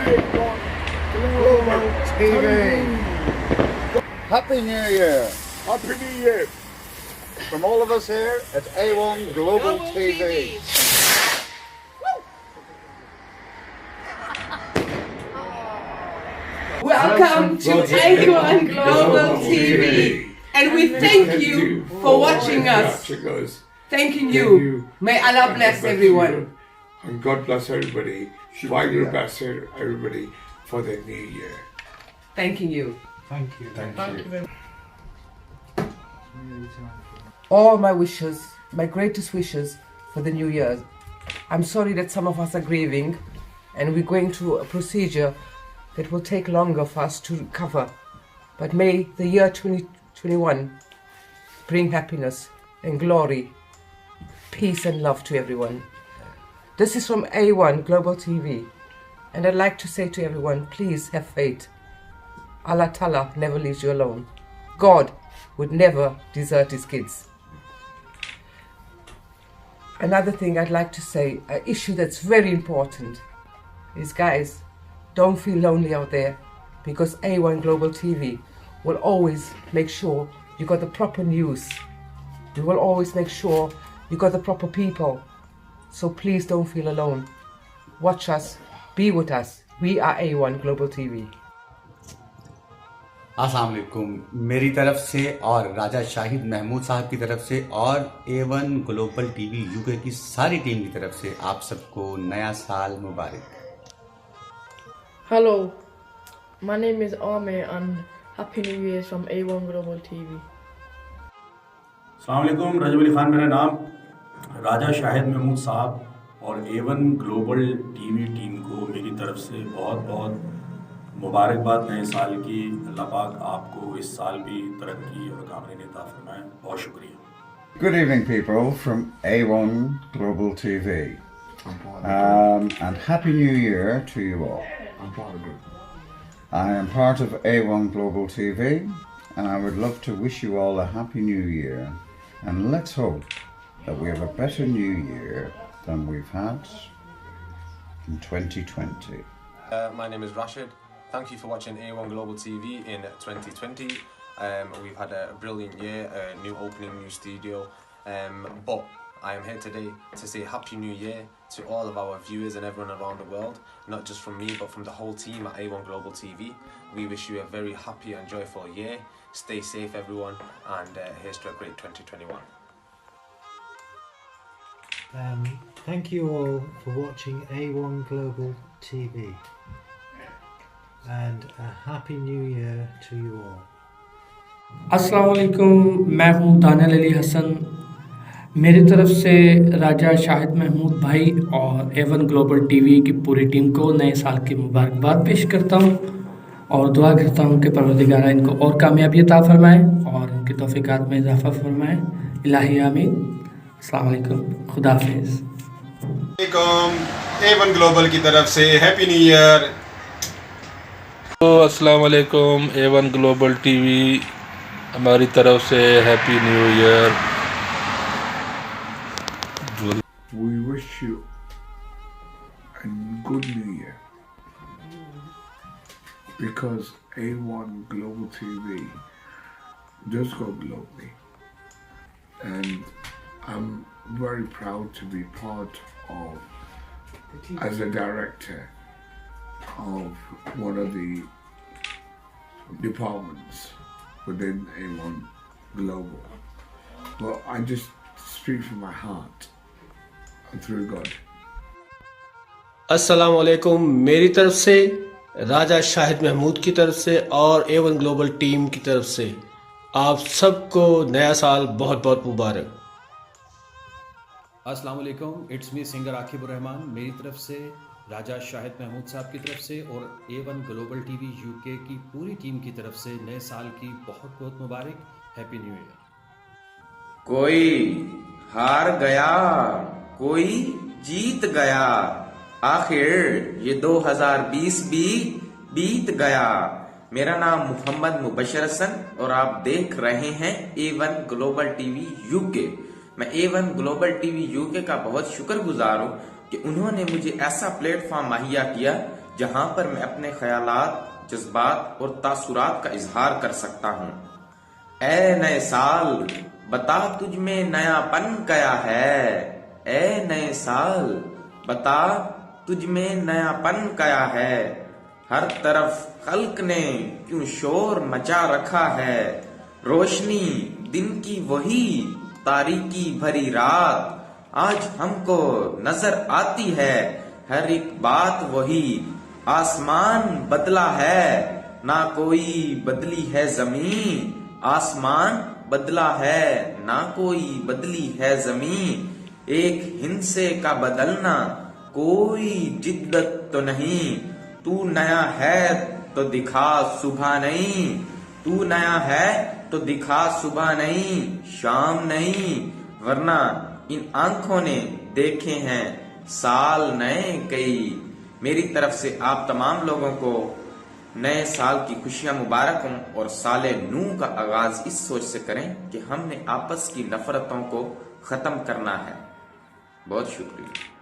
Global TV. Happy New Year Happy New Year. from all of us here at A1 Global TV. Welcome to A1 Global TV, and we thank you for watching us. Thanking you. May Allah bless everyone. And God bless everybody. Shukriya bless everybody for the new year. Thanking you. Thank you. All my wishes, my greatest wishes for the new year. I'm sorry that some of us are grieving, and we're going through a procedure that will take longer for us to recover. But may the year 2021 bring happiness and glory, peace and love to everyone. This is from A1 Global TV, and I'd like to say to everyone, please have faith. Allah Ta'ala never leaves you alone. God would never desert his kids. Another thing I'd like to say, an issue that's very important, is guys, don't feel lonely out there, because A1 Global TV will always make sure you got the proper news. We will always make sure you got the proper people. So please don't feel alone. Watch us, be with us. We are A1 Global TV. अस्सलाम वालेकुम मेरी तरफ से और राजा शाहिद महमूद साहब की तरफ से और A1 ग्लोबल टीवी यूके की सारी टीम की तरफ से आप सबको नया साल मुबारक। Hello, my name is Amir and Happy New Year from A1 Global TV. अस्सलाम वालेकुम, रजब अली खान मेरा नाम, राजा शाहिद महमूद साहब और A1 ग्लोबल टीवी टीम को मेरी तरफ से बहुत बहुत मुबारकबाद नए साल की। अल्लाह पाक आपको इस साल भी तरक्की और कामयाबी अता फरमाए। बहुत शुक्रिया। Good evening, people, from A1 Global TV. And Happy New Year to you all. I am part of A1 Global TV, and I would love to wish you all a Happy New Year. And let's hope that we have a better New Year than we've had in 2020. My name is Rashid. Thank you for watching A1 Global TV in 2020. We've had a brilliant year, a new opening, new studio. But I am here today to say Happy New Year to all of our viewers and everyone around the world. Not just from me, but from the whole team at A1 Global TV. We wish you a very happy and joyful year. Stay safe, everyone, and here's to a great 2021. Thank you all for watching A1 Global TV, and a Happy New Year to you all. अस्सलाम वालेकुम, मैं हूँ Daniel Ali Hasan. मेरी तरफ से राजा शाहिद महमूद भाई और A1 global TV की पूरी टीम को नए साल की मुबारकबाद पेश करता हूँ और दुआ करता हूँ कि परवरदिगार इनको और कामयाबी अता फरमाए और इनकी तौफीकात में इजाफा फरमाए। इलाही आमीन। अस्सलाम वालेकुम, खुदा हाफिज़। A1 ग्लोबल की तरफ से हैप्पी न्यू ईयर। अस्सलाम वालेकुम, A1 ग्लोबल टीवी हमारी तरफ से happy new year. We wish you a good new year, because A1 Global TV does go globally, and I'm very proud to be part of, as a director of one of the departments within A1 Global. Well, I just speak from my heart and through God. अस्सलाम वालेकुम, मेरी तरफ से राजा शाहिद महमूद की तरफ से और A1 global team की तरफ से आप सबको नया साल बहुत बहुत मुबारक। अस्सलाम वालेकुम, it's me singer Aqib Rahman. मेरी तरफ से राजा शाहिद महमूद साहब की तरफ से और A1 ग्लोबल टीवी यूके की पूरी टीम की तरफ से नए साल की बहुत बहुत मुबारक। Happy new year. कोई हार गया, कोई जीत गया, आखिर ये 2020 भी बीत गया। मेरा नाम मोहम्मद मुबशर हसन और आप देख रहे हैं A1 ग्लोबल टीवी यूके। मैं A1 ग्लोबल टीवी यूके का बहुत शुक्रगुजार हूँ कि उन्होंने मुझे ऐसा प्लेटफॉर्म मुहैया किया जहां पर मैं अपने ख्यालात, जज्बात और तासुरात का इजहार कर सकता हूँ। ए नए साल, बता तुझ में नयापन क्या है। ए नए साल, बता तुझ में नयापन क्या है। हर तरफ खल्क ने क्यों शोर मचा रखा है। रोशनी दिन की वही, तारीकी भरी रात आज हमको नजर आती है। हर एक बात वही, आसमान बदला है ना कोई बदली है जमीन। आसमान बदला है ना कोई बदली है जमीन। एक हिंसे का बदलना कोई जिद्दत तो नहीं। तू नया है तो दिखा सुबह नहीं। तू नया है तो दिखा सुबह नहीं, शाम नहीं, वरना इन आंखों ने देखे हैं साल नए कई। मेरी तरफ से आप तमाम लोगों को नए साल की खुशियां मुबारक हों और साले नू का आगाज इस सोच से करें कि हमने आपस की नफरतों को खत्म करना है। बहुत शुक्रिया।